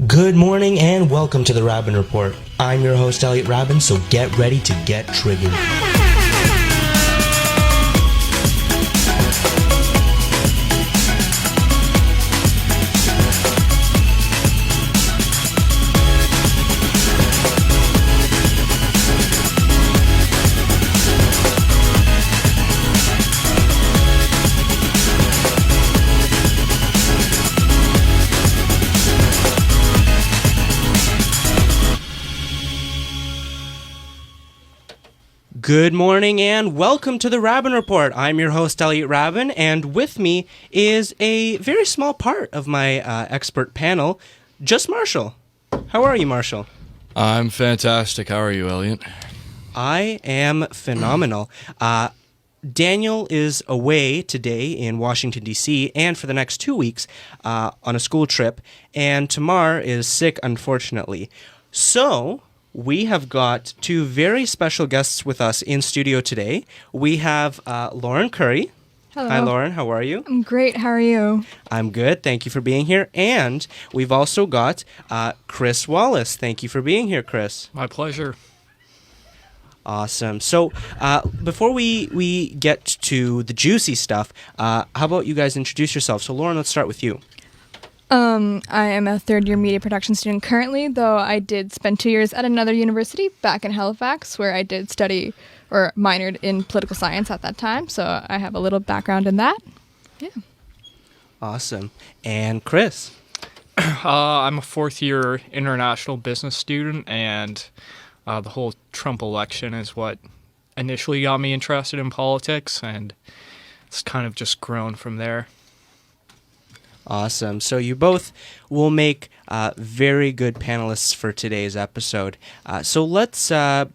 Good morning and welcome to the Raben Report. I'm your host, Elliot Raben, so get ready to get triggered. Good morning and welcome to the Raben Report. I'm your host, Elliot Raben, and with me is a very small part of my expert panel, just Marshall. How are you, Marshall? I'm fantastic. How are you, Elliot? I am phenomenal. Daniel is away today in Washington, D.C., and for the next 2 weeks on a school trip, and Tamar is sick, unfortunately. So we have got two very special guests with us in studio today. We have Lauren Currie. Hello. Hi, Lauren. How are you? I'm great. How are you? I'm good. Thank you for being here. And we've also got Chris Wallace. Thank you for being here, Chris. My pleasure. Awesome. So before we get to the juicy stuff, how about you guys introduce yourselves? So, Lauren, let's start with you. I am a third-year media production student currently, though I did spend 2 years at another university back in Halifax, where I did study or minored in political science at that time, so I have a little background in that. Yeah. Awesome. And Chris? I'm a fourth-year international business student, and the whole Trump election is what initially got me interested in politics, and it's kind of just grown from there. Awesome. So you both will make very good panelists for today's episode. So let's, as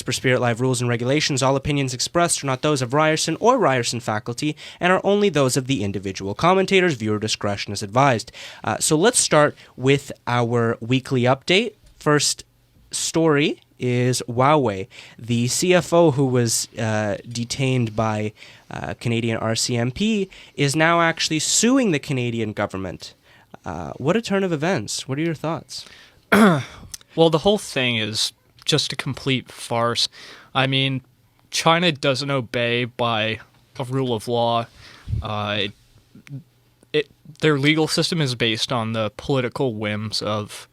per Spirit Live rules and regulations, all opinions expressed are not those of Ryerson or Ryerson faculty and are only those of the individual commentators. Viewer discretion is advised. So let's start with our weekly update. First story is Huawei. The CFO who was detained by Canadian RCMP is now actually suing the Canadian government. What a turn of events. What are your thoughts? Well, the whole thing is just a complete farce. I mean, China doesn't obey by a rule of law. Their legal system is based on the political whims of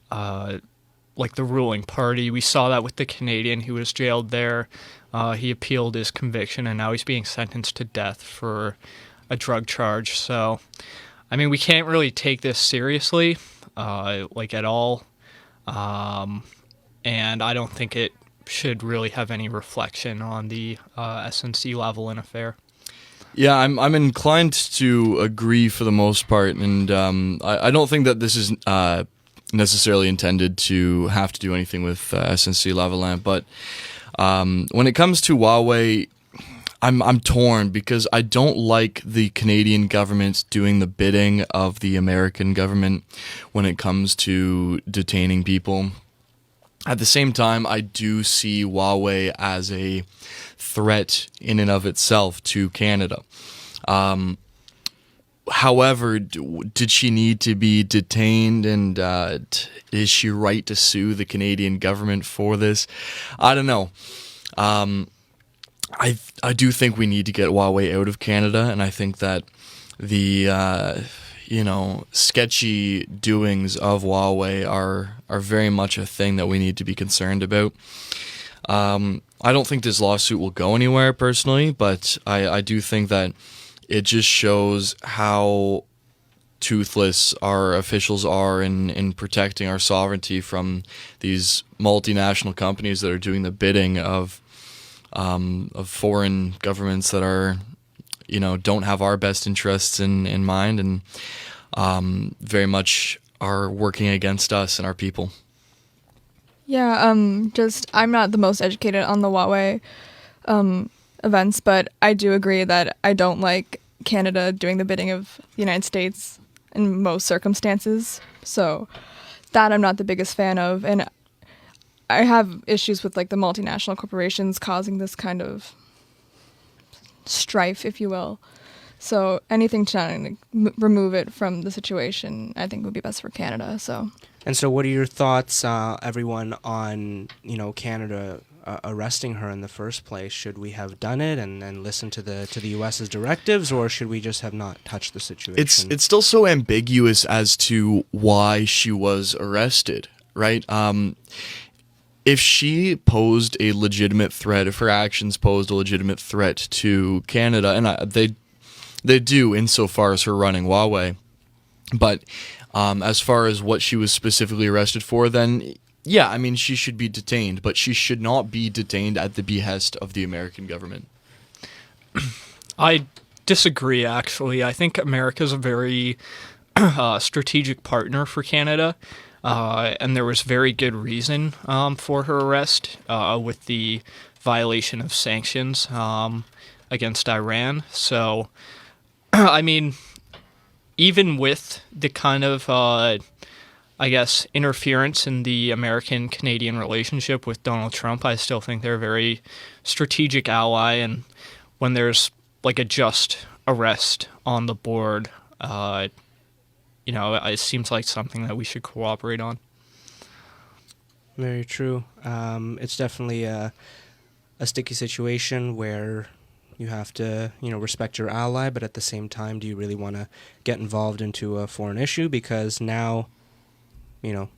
the ruling party. We saw that with the Canadian who was jailed there. He appealed his conviction, and now he's being sentenced to death for a drug charge. So, I mean, we can't really take this seriously, at all. And I don't think it should really have any reflection on the SNC-Lavalin affair. Yeah, I'm inclined to agree for the most part, and I don't think that this is necessarily intended to have to do anything with SNC-Lavalin, but when it comes to Huawei, I'm torn because I don't like the Canadian government doing the bidding of the American government when it comes to detaining people. At the same time, I do see Huawei as a threat in and of itself to Canada. However, did she need to be detained, and is she right to sue the Canadian government for this? I don't know. I do think we need to get Huawei out of Canada, and I think that the sketchy doings of Huawei are very much a thing that we need to be concerned about. I don't think this lawsuit will go anywhere personally, but I do think that it just shows how toothless our officials are in protecting our sovereignty from these multinational companies that are doing the bidding of foreign governments that are, don't have our best interests in mind, and very much are working against us and our people. Yeah, I'm not the most educated on the Huawei events, but I do agree that I don't like Canada doing the bidding of the United States in most circumstances. So that I'm not the biggest fan of, and I have issues with the multinational corporations causing this kind of strife, if you will. So anything trying to remove it from the situation, I think would be best for Canada. So. And so, what are your thoughts, everyone, on Canada arresting her in the first place? Should we have done it and listened to the U.S.'s directives, or should we just have not touched the situation? It's still so ambiguous as to why she was arrested, right? If she posed a legitimate threat, if her actions posed a legitimate threat to Canada, and they do insofar as her running Huawei, but as far as what she was specifically arrested for, then yeah, I mean, she should be detained, but she should not be detained at the behest of the American government. I disagree, actually. I think America's a very strategic partner for Canada, and there was very good reason for her arrest with the violation of sanctions against Iran. So, I mean, even with the kind of, interference in the American-Canadian relationship with Donald Trump, I still think they're a very strategic ally. And when there's like a just arrest on the board, it seems like something that we should cooperate on. Very true. It's definitely a sticky situation where you have to, respect your ally, but at the same time, do you really want to get involved into a foreign issue? Because now,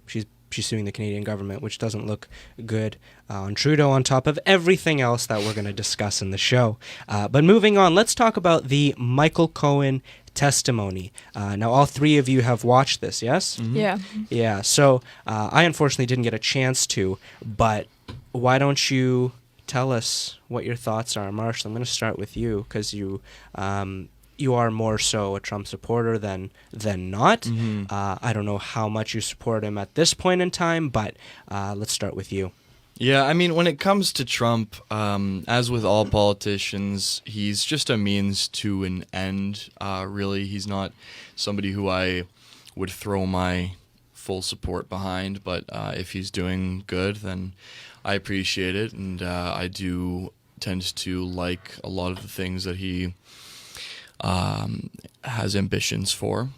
she's suing the Canadian government, which doesn't look good on Trudeau, on top of everything else that we're going to discuss in the show. But moving on, let's talk about the Michael Cohen testimony. Now, all three of you have watched this, yes? Mm-hmm. Yeah. Yeah, so I unfortunately didn't get a chance to, but why don't you tell us what your thoughts are? Marshall, I'm going to start with you, because you are more so a Trump supporter than not. Mm-hmm. I don't know how much you support him at this point in time, but let's start with you. Yeah, I mean, when it comes to Trump, as with all politicians, he's just a means to an end, really. He's not somebody who I would throw my full support behind, but if he's doing good, then I appreciate it, and I do tend to like a lot of the things that he has ambitions for.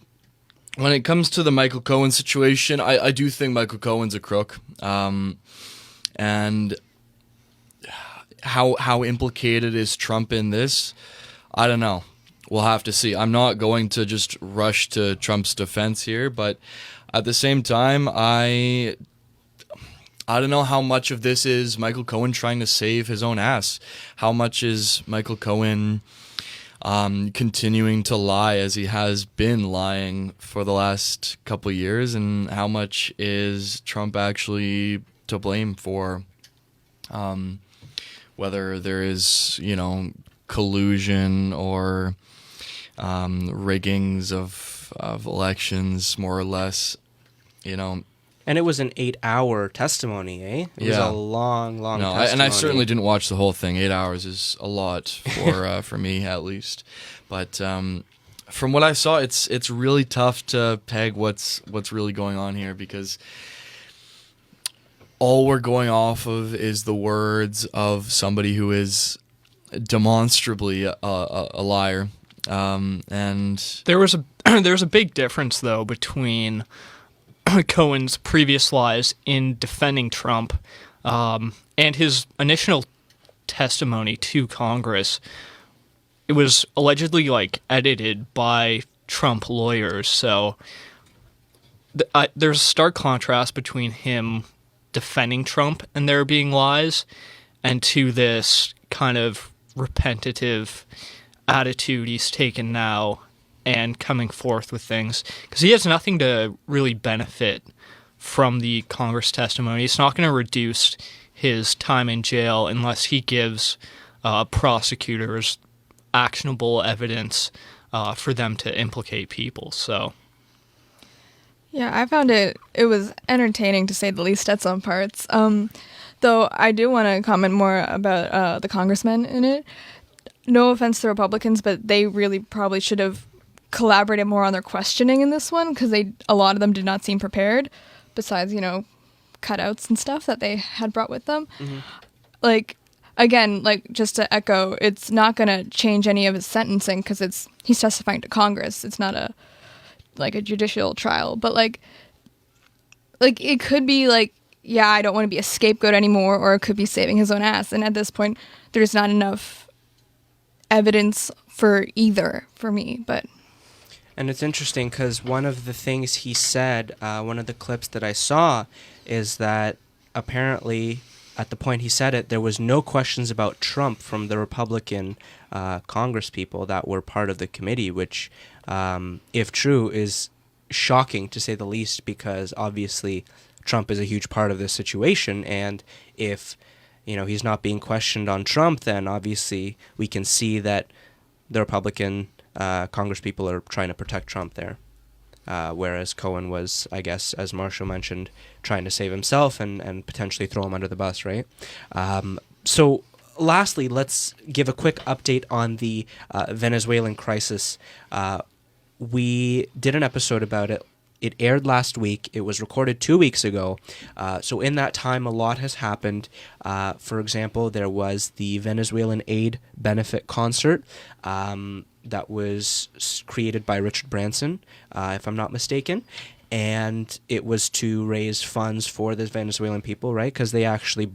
When it comes to the Michael Cohen situation, I do think Michael Cohen's a crook. And how implicated is Trump in this? I don't know. We'll have to see. I'm not going to just rush to Trump's defense here, but at the same time, I don't know how much of this is Michael Cohen trying to save his own ass. How much is Michael Cohen continuing to lie as he has been lying for the last couple of years, and how much is Trump actually to blame for whether there is, collusion or riggings of elections, more or less, And it was an 8-hour testimony, eh? It was a long testimony. And I certainly didn't watch the whole thing. 8 hours is a lot for me, at least. But from what I saw, it's really tough to peg what's really going on here, because all we're going off of is the words of somebody who is demonstrably a liar. And There was a big difference, though, between Cohen's previous lies in defending Trump and his initial testimony to Congress. It was allegedly edited by Trump lawyers, so there's a stark contrast between him defending Trump and there being lies, and to this kind of repetitive attitude he's taken now and coming forth with things, because he has nothing to really benefit from the Congress testimony. It's not going to reduce his time in jail unless he gives prosecutors actionable evidence for them to implicate people. So Yeah, I found it was entertaining, to say the least, at some parts. Though I do want to comment more about the congressmen in it. No offense to Republicans, but they really probably should have collaborated more on their questioning in this one, because a lot of them did not seem prepared, besides, cutouts and stuff that they had brought with them. Mm-hmm. again, like, just to echo, it's not going to change any of his sentencing because he's testifying to Congress. It's not a judicial trial. But, like, it could be, like, yeah, I don't want to be a scapegoat anymore, or it could be saving his own ass. And at this point, there's not enough evidence for either for me. But And it's interesting because one of the things he said, one of the clips that I saw, is that apparently at the point he said it, there was no questions about Trump from the Republican Congress people that were part of the committee, which, if true, is shocking to say the least, because obviously Trump is a huge part of this situation, and if he's not being questioned on Trump, then obviously we can see that the Republican Congress people are trying to protect Trump there. Whereas Cohen was, I guess, as Marshall mentioned, trying to save himself and potentially throw him under the bus, right? So lastly, let's give a quick update on the Venezuelan crisis. We did an episode about it. It aired last week. It was recorded 2 weeks ago. So in that time, a lot has happened. For example, there was the Venezuelan Aid Benefit Concert that was created by Richard Branson, if I'm not mistaken. And it was to raise funds for the Venezuelan people, right? Because they actually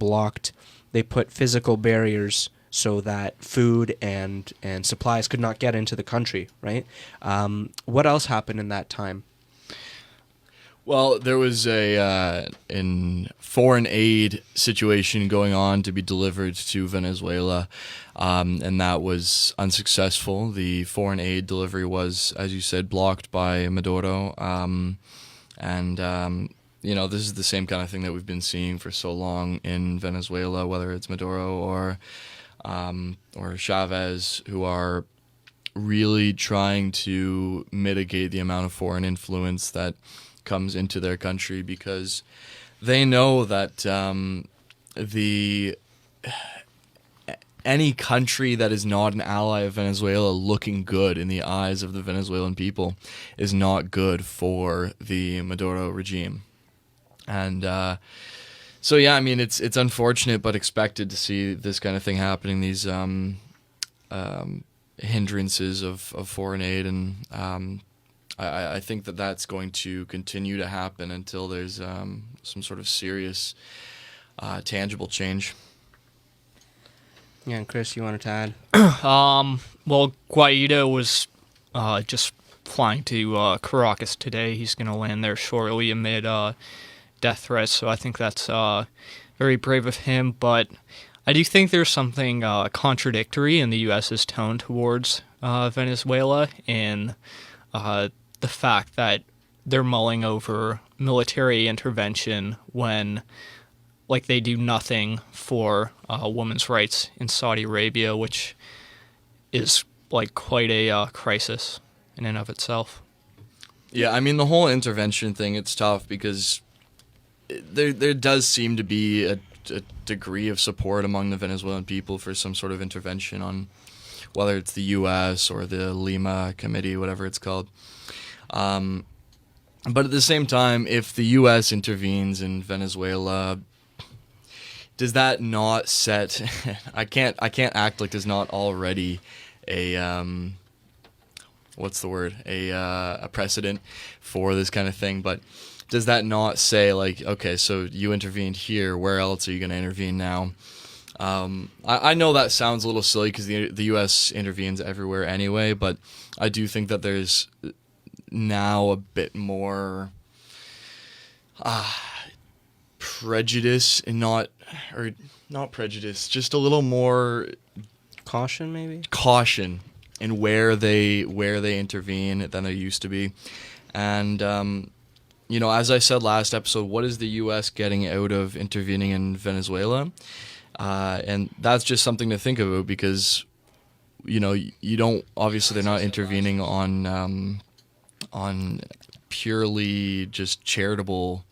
they put physical barriers so that food and supplies could not get into the country, right? What else happened in that time? Well, there was a foreign aid situation going on to be delivered to Venezuela, and that was unsuccessful. The foreign aid delivery was, as you said, blocked by Maduro, this is the same kind of thing that we've been seeing for so long in Venezuela, whether it's Maduro or Chavez, who are really trying to mitigate the amount of foreign influence that comes into their country, because they know that any country that is not an ally of Venezuela looking good in the eyes of the Venezuelan people is not good for the Maduro regime. And so yeah, I mean, it's unfortunate but expected to see this kind of thing happening, these hindrances of foreign aid, and I think that that's going to continue to happen until there's some sort of serious, tangible change. Yeah, and Chris, you wanted to add? Well, Guaido was just flying to Caracas today. He's going to land there shortly amid death threats, so I think that's very brave of him. But I do think there's something contradictory in the U.S.'s tone towards Venezuela, and the fact that they're mulling over military intervention when, like, they do nothing for women's rights in Saudi Arabia, which is, like, quite a crisis in and of itself. Yeah, I mean, the whole intervention thing, it's tough because there does seem to be a degree of support among the Venezuelan people for some sort of intervention on whether it's the U.S. or the Lima Committee, whatever it's called. But at the same time, if the U.S. intervenes in Venezuela, does that not set? I can't act like there's not already a what's the word? A precedent for this kind of thing. But does that not say, like, okay, so you intervened here, where else are you going to intervene now? I know that sounds a little silly because the U.S. intervenes everywhere anyway, but I do think that there's now a bit more prejudice, and not prejudice, just a little more Caution, maybe? Caution in where they intervene than there used to be. And as I said last episode, what is the U.S. getting out of intervening in Venezuela? And that's just something to think about, because you don't, obviously they're not intervening on purely just charitable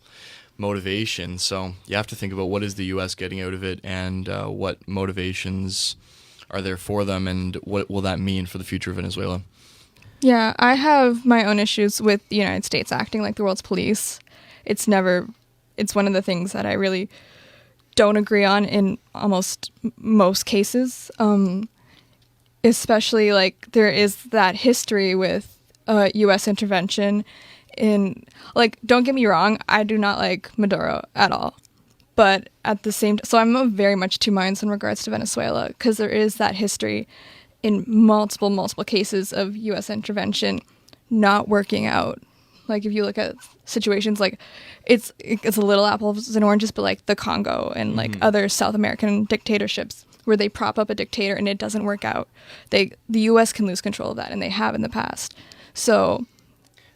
motivation. So you have to think about what is the U.S. getting out of it, and what motivations are there for them, and what will that mean for the future of Venezuela. Yeah, I have my own issues with the United States acting like the world's police. It's one of the things that I really don't agree on in almost most cases. Especially like there is that history with U.S. intervention in, like, don't get me wrong, I do not like Maduro at all. But at the same time, so I'm of very much two minds in regards to Venezuela, because there is that history in multiple cases of U.S. intervention not working out. Like if you look at situations like it's a little apples and oranges, but like the Congo and like other South American dictatorships where they prop up a dictator and it doesn't work out. The U.S. can lose control of that, and they have in the past. So.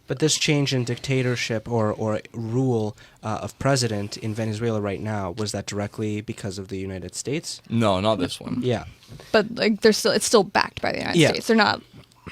But this change in dictatorship or rule of president in Venezuela right now, was that directly because of the United States? No, not this one. Yeah. But like it's still backed by the United States. They're not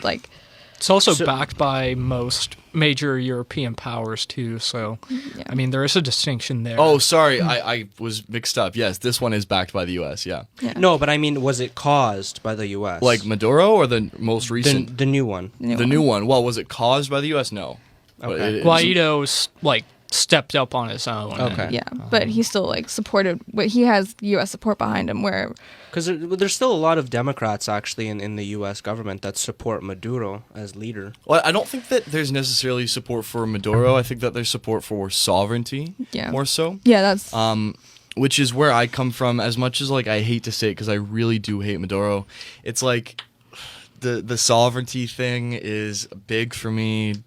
like. It's also backed by most major European powers, too. So, Yeah. I mean, there is a distinction there. Oh, sorry, I was mixed up. Yes, this one is backed by the U.S., yeah. No, but I mean, was it caused by the U.S.? Like Maduro or the most recent? The new one. The new one. Well, was it caused by the U.S.? No. Okay. Guaido's, like, stepped up on his own. Okay. Yeah, but he still like supported. He has U.S. support behind him. Where Because there's still a lot of Democrats actually in the U.S. government that support Maduro as leader. Well, I don't think that there's necessarily support for Maduro. I think that there's support for sovereignty, more so. Yeah, that's Which is where I come from. As much as like I hate to say it, because I really do hate Maduro. It's like the sovereignty thing is big for me.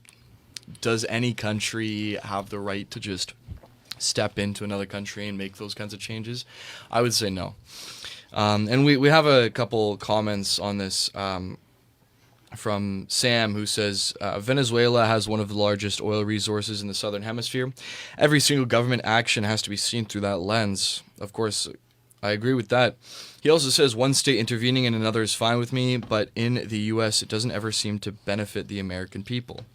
Does any country have the right to just step into another country and make those kinds of changes? I would say no. And we have a couple comments on this from Sam, who says, Venezuela has one of the largest oil resources in the southern hemisphere. Every single government action has to be seen through that lens. Of course, I agree with that. He also says one state intervening in another is fine with me, but in the U.S. it doesn't ever seem to benefit the American people.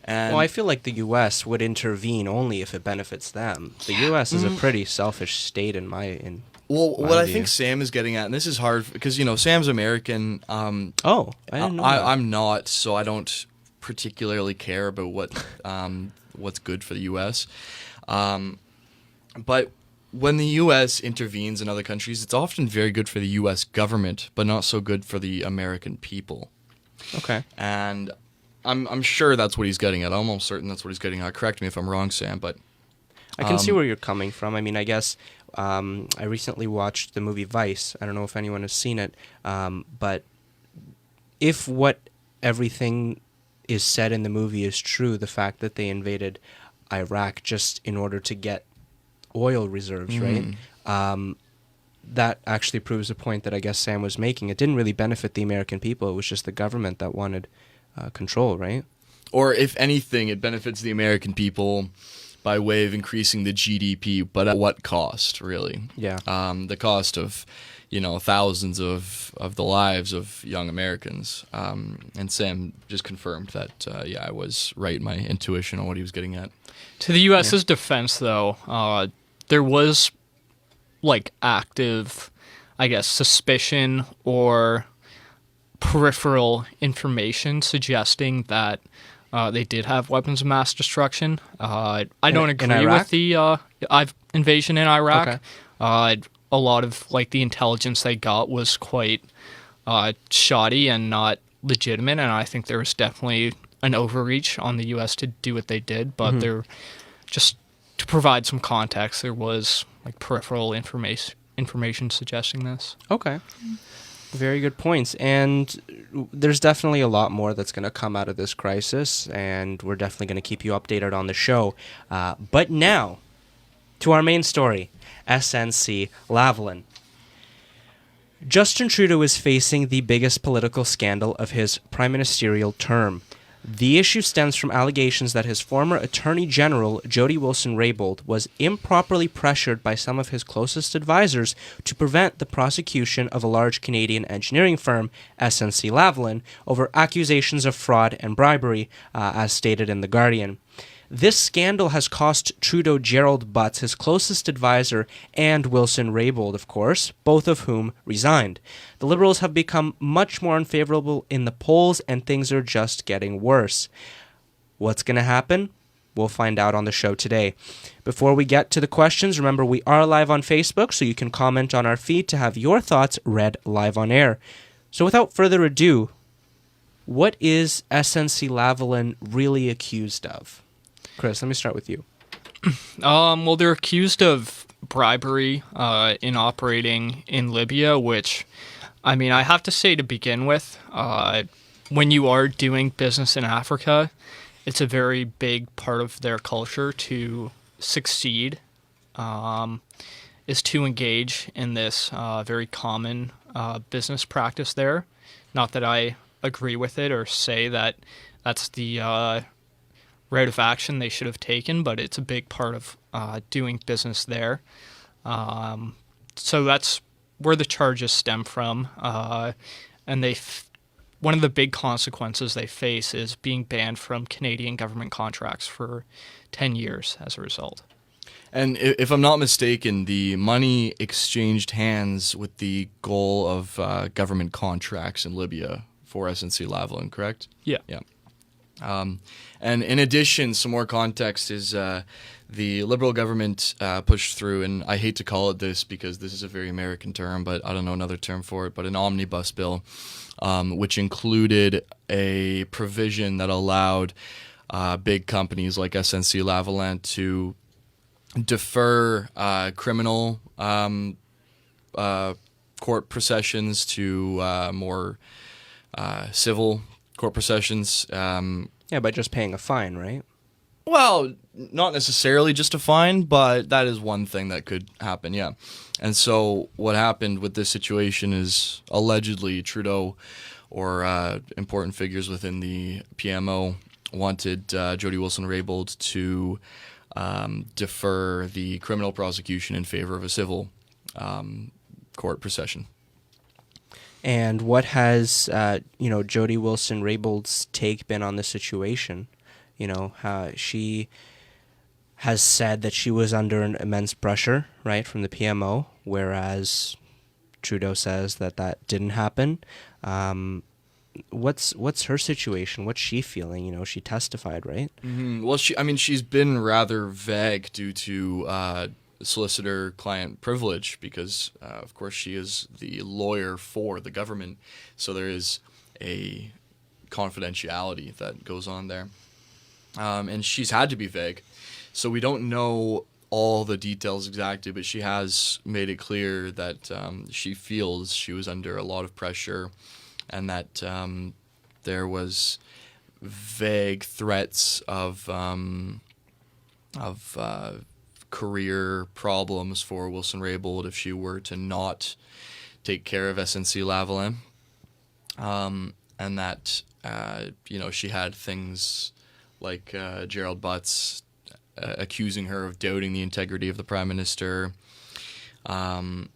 And Well, I feel like the U.S. would intervene only if it benefits them. The U.S. is a pretty selfish state in my what I view. think Sam is getting at, and this is hard because Sam's American. Oh, I didn't know that. I'm not, so I don't particularly care about what's good for the U.S. But when the U.S. intervenes in other countries, it's often very good for the U.S. government, but not so good for the American people. Okay. And I'm sure that's what he's getting at. I'm almost certain that's what he's getting at. Correct me if I'm wrong, Sam, but I can see where you're coming from. I mean, I guess I recently watched the movie Vice. I don't know if anyone has seen it, but if everything is said in the movie is true, the fact that they invaded Iraq just in order to get oil reserves, right? That actually proves a point that I guess Sam was making. It didn't really benefit the American people. It was just the government that wanted control, right? Or if anything, it benefits the American people by way of increasing the GDP, but at what cost, really? Yeah. The cost of, thousands of the lives of young Americans. And Sam just confirmed that, I was right in my intuition on what he was getting at. To the U.S.'s defense, though, there was, like, active, I guess, suspicion or peripheral information suggesting that they did have weapons of mass destruction. I don't agree with the invasion in Iraq. Okay. A lot of like the intelligence they got was quite shoddy and not legitimate, and I think there was definitely an overreach on the U.S. to do what they did. But there, just to provide some context, there was like peripheral information suggesting this. Okay. Very good points. And there's definitely a lot more that's going to come out of this crisis, and we're definitely going to keep you updated on the show. But now, to our main story, SNC-Lavalin. Justin Trudeau is facing the biggest political scandal of his prime ministerial term. The issue stems from allegations that his former Attorney General, Jody Wilson-Raybould, was improperly pressured by some of his closest advisors to prevent the prosecution of a large Canadian engineering firm, SNC-Lavalin, over accusations of fraud and bribery, as stated in The Guardian. This scandal has cost Trudeau Gerald Butts, his closest advisor, and Wilson-Raybould, of course, both of whom resigned. The Liberals have become much more unfavorable in the polls, and things are just getting worse. What's going to happen? We'll find out on the show today. Before we get to the questions, remember we are live on Facebook, so you can comment on our feed to have your thoughts read live on air. So without further ado, what is SNC-Lavalin really accused of? Chris, let me start with you. Well, they're accused of bribery in operating in Libya, which, I mean, I have to say to begin with, when you are doing business in Africa, it's a very big part of their culture to succeed, is to engage in this very common business practice there. Not that I agree with it or say that that's the route of action they should have taken, but it's a big part of doing business there. So that's where the charges stem from. And one of the big consequences they face is being banned from Canadian government contracts for 10 years as a result. And if I'm not mistaken, the money exchanged hands with the goal of government contracts in Libya for SNC-Lavalin, correct? Yeah. Yeah. And in addition, some more context is the Liberal government pushed through, and I hate to call it this because this is a very American term, but I don't know another term for it, but an omnibus bill, which included a provision that allowed big companies like SNC-Lavalin to defer criminal court processions to more civil court processions. Yeah, by just paying a fine, right? Well, not necessarily just a fine, but that is one thing that could happen, yeah. And so what happened with this situation is allegedly Trudeau or important figures within the PMO wanted Jody Wilson-Raybould to defer the criminal prosecution in favor of a civil court procession. And what has, Jody Wilson-Raybould's take been on the situation? How she has said that she was under an immense pressure, right, from the PMO, whereas Trudeau says that didn't happen. What's her situation? What's she feeling? She testified, right? Mm-hmm. Well, she's been rather vague due to solicitor-client privilege because, of course, she is the lawyer for the government, so there is a confidentiality that goes on there. And she's had to be vague, so we don't know all the details exactly, but she has made it clear that she feels she was under a lot of pressure and that there was vague threats of career problems for Wilson-Raybould if she were to not take care of SNC-Lavalin, and that she had things like Gerald Butts accusing her of doubting the integrity of the Prime Minister, and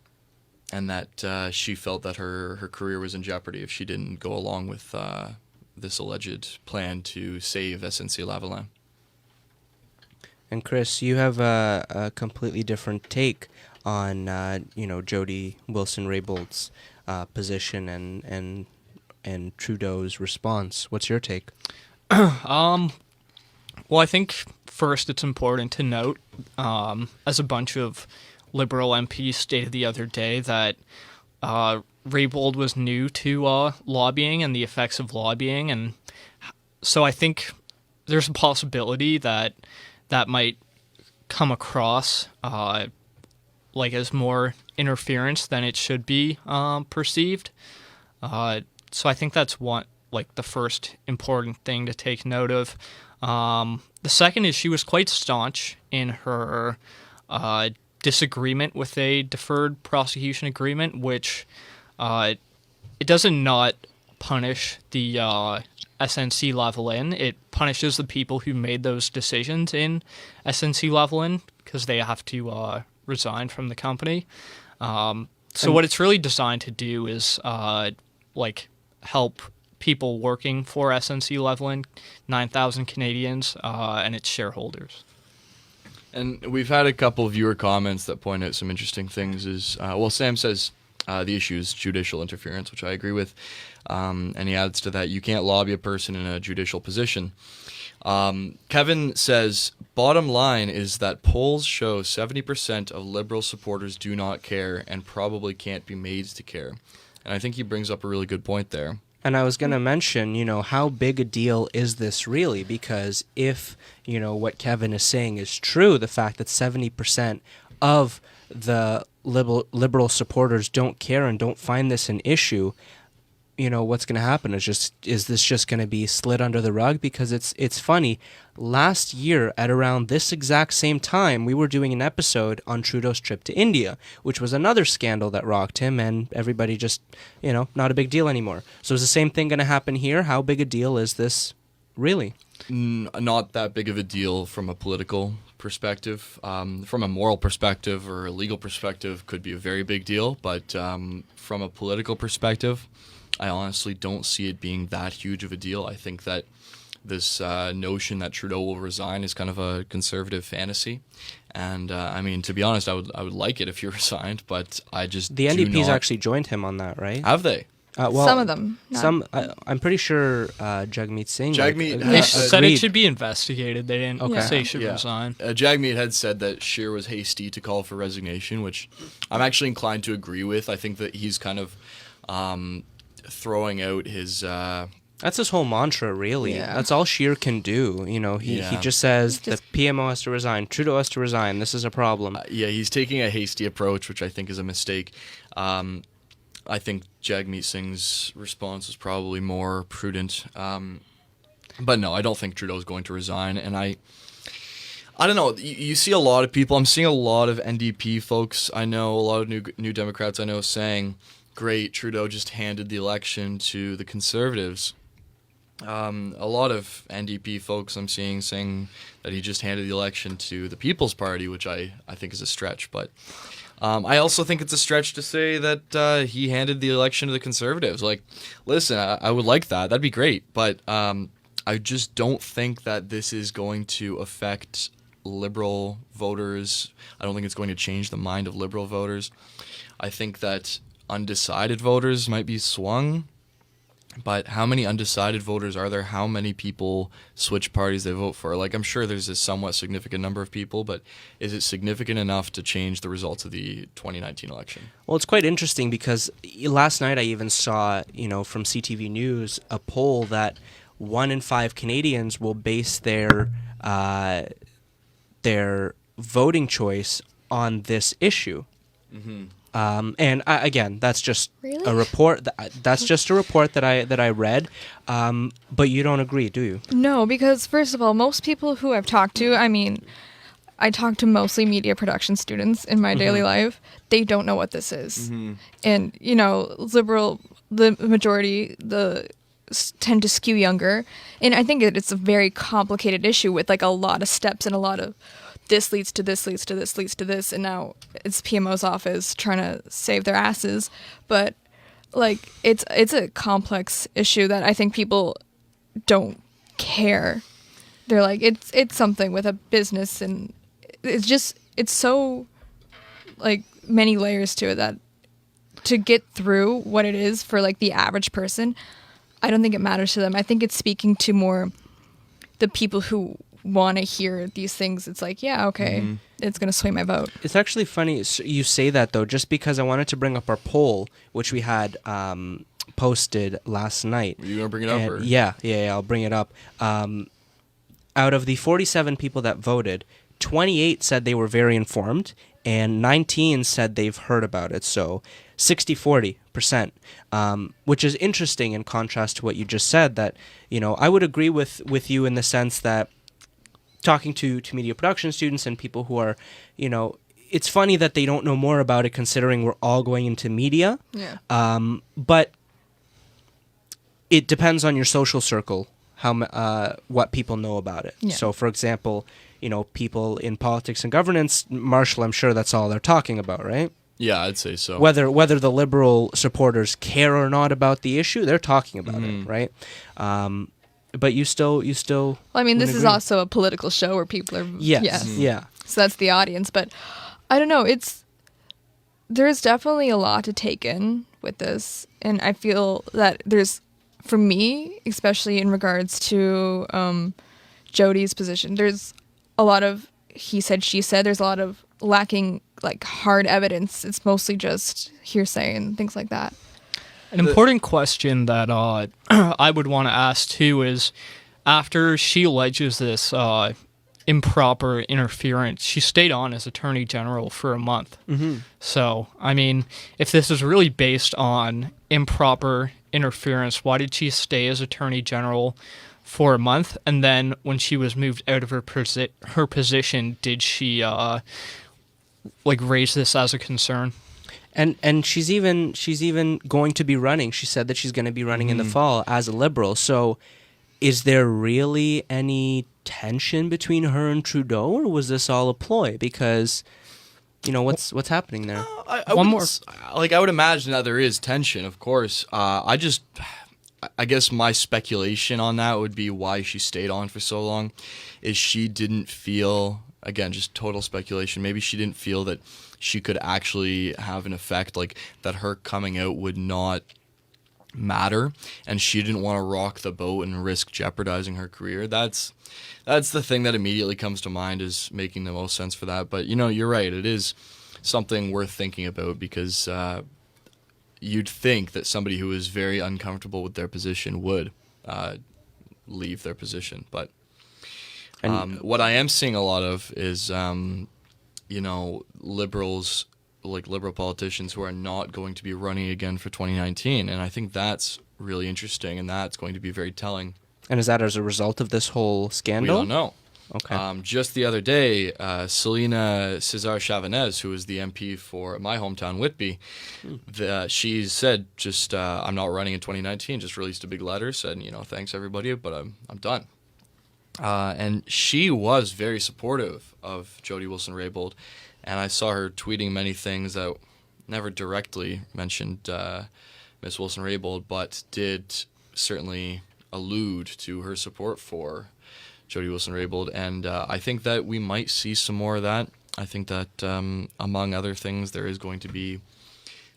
that she felt that her career was in jeopardy if she didn't go along with this alleged plan to save SNC-Lavalin. And Chris, you have a completely different take on Jody Wilson-Raybould's position and Trudeau's response. What's your take? Well, I think first it's important to note, as a bunch of Liberal MPs stated the other day, that Raybould was new to lobbying and the effects of lobbying, and so I think there's a possibility that might come across like as more interference than it should be perceived. So I think that's the first important thing to take note of. The second is she was quite staunch in her disagreement with a deferred prosecution agreement, which it doesn't not punish the SNC-Lavalin. It punishes the people who made those decisions in SNC-Lavalin because they have to resign from the company. So what it's really designed to do is help people working for SNC-Lavalin, 9,000 Canadians, and its shareholders. And we've had a couple viewer comments that point out some interesting things. Sam says, The issue is judicial interference, which I agree with. And he adds to that, you can't lobby a person in a judicial position. Kevin says, bottom line is that polls show 70% of Liberal supporters do not care and probably can't be made to care. And I think he brings up a really good point there. And I was going to mention, how big a deal is this really? Because if, what Kevin is saying is true, the fact that 70% of the liberal supporters don't care and don't find this an issue, what's going to happen is this just going to be slid under the rug? Because it's funny. Last year at around this exact same time, we were doing an episode on Trudeau's trip to India, which was another scandal that rocked him, and everybody just, not a big deal anymore. So is the same thing going to happen here? How big a deal is this really? Not that big of a deal from a political perspective. From a moral perspective or a legal perspective, could be a very big deal. But from a political perspective, I honestly don't see it being that huge of a deal. I think that this notion that Trudeau will resign is kind of a conservative fantasy. And to be honest, I would like it if he resigned, but I just the NDP's actually joined him on that, right? Have they? Well, some of them. I'm pretty sure Jagmeet Singh. They said it should be investigated. They didn't say he should Yeah. resign. Jagmeet had said that Scheer was hasty to call for resignation, which I'm actually inclined to agree with. I think that he's kind of throwing out his... That's his whole mantra, really. Yeah. That's all Scheer can do. He just says the PMO has to resign, Trudeau has to resign. This is a problem. He's taking a hasty approach, which I think is a mistake. I think Jagmeet Singh's response was probably more prudent. But no, I don't think Trudeau's going to resign. And I don't know. You see a lot of people. I'm seeing a lot of NDP folks I know, a lot of new Democrats I know saying, great, Trudeau just handed the election to the Conservatives. A lot of NDP folks I'm seeing saying that he just handed the election to the People's Party, which I think is a stretch. But I also think it's a stretch to say that he handed the election to the Conservatives. Like, listen, I would like that. That'd be great. But I just don't think that this is going to affect Liberal voters. I don't think it's going to change the mind of Liberal voters. I think that undecided voters might be swung. But how many undecided voters are there? How many people switch parties they vote for? Like, I'm sure there's a somewhat significant number of people, but is it significant enough to change the results of the 2019 election? Well, it's quite interesting because last night I even saw, from CTV News, a poll that 1 in 5 Canadians will base their voting choice on this issue. Mm-hmm. And again, that's just a report. That's just a report that I read. But you don't agree, do you? No, because first of all, most people who I've talked to, I talk to mostly media production students in my daily life. They don't know what this is. Mm-hmm. And, Liberal, the majority, tend to skew younger. And I think it's a very complicated issue with like a lot of steps and a lot of this leads to this, leads to this, leads to this, and now it's PMO's office trying to save their asses. But like it's a complex issue that I think people don't care. They're like it's something with a business, and it's so like many layers to it that to get through what it is for like the average person, I don't think it matters to them. I think it's speaking to more the people who want to hear these things. It's like, yeah, okay, it's going to sway my vote. It's actually funny you say that, though, just because I wanted to bring up our poll, which we had posted last night. Are you going to bring it up? Or? Yeah, I'll bring it up. Out of the 47 people that voted, 28 said they were very informed, and 19 said they've heard about it. So 60-40%, which is interesting in contrast to what you just said, that, I would agree with you in the sense that talking to media production students and people who are, it's funny that they don't know more about it considering we're all going into media. Yeah. But it depends on your social circle, what people know about it. Yeah. So, for example, people in politics and governance, Marshall, I'm sure that's all they're talking about, right? Yeah, I'd say so. Whether the Liberal supporters care or not about the issue, they're talking about it, right? But you still. Well, I mean, this is also a political show where people are. Yes. Yeah. So that's the audience, but I don't know. there's definitely a lot to take in with this, and I feel that there's, for me, especially in regards to Jody's position, there's a lot of he said, she said. There's a lot of lacking like hard evidence. It's mostly just hearsay and things like that. An important question that I would want to ask too is, after she alleges this improper interference, she stayed on as Attorney General for a month. Mm-hmm. So, I mean, if this is really based on improper interference, why did she stay as Attorney General for a month? And then when she was moved out of her position, did she raise this as a concern? And she's even going to be running. She said that she's going to be running in the fall as a Liberal. So is there really any tension between her and Trudeau, or was this all a ploy? Because, what's happening there? I would imagine that there is tension, of course. I guess my speculation on that would be why she stayed on for so long is she didn't feel, again, just total speculation, maybe she didn't feel that she could actually have an effect, like that her coming out would not matter, and she didn't want to rock the boat and risk jeopardizing her career. That's the thing that immediately comes to mind is making the most sense for that. But you're right, it is something worth thinking about, because you'd think that somebody who is very uncomfortable with their position would leave their position. But what I am seeing a lot of is liberals, like liberal politicians who are not going to be running again for 2019, and I think that's really interesting, and that's going to be very telling. And is that as a result of this whole scandal? We don't know. Okay. Just the other day, Selena Cesar-Chavanez, who is the MP for my hometown, Whitby, she said, I'm not running in 2019, just released a big letter, said, thanks everybody, but I'm done. And she was very supportive of Jody Wilson-Raybould, and I saw her tweeting many things that never directly mentioned Miss Wilson-Raybould, but did certainly allude to her support for Jody Wilson-Raybould, and I think that we might see some more of that. I think that, among other things, there is going to be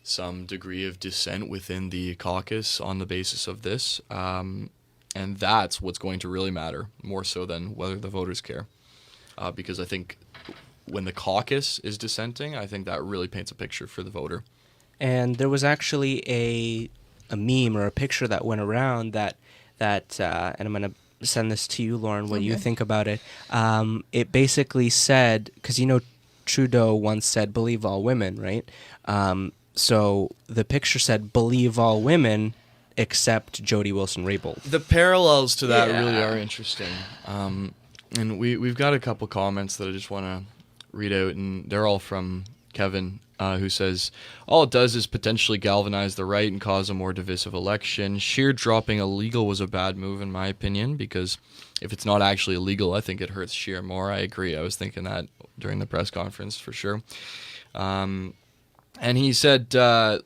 some degree of dissent within the caucus on the basis of this, and that's what's going to really matter, more so than whether the voters care. Because I think when the caucus is dissenting, I think that really paints a picture for the voter. And there was actually a meme or a picture that went around that and I'm going to send this to you, Lauren, what you think about it. It basically said, because Trudeau once said, "Believe all women," right? So the picture said, "Believe all women except Jody Wilson-Raybould." The parallels to that really are interesting. And we've got a couple comments that I just want to read out, and they're all from Kevin, who says, "All it does is potentially galvanize the right and cause a more divisive election. Sheer dropping illegal was a bad move, in my opinion, because if it's not actually illegal, I think it hurts Scheer more." I agree. I was thinking that during the press conference, for sure. And he said,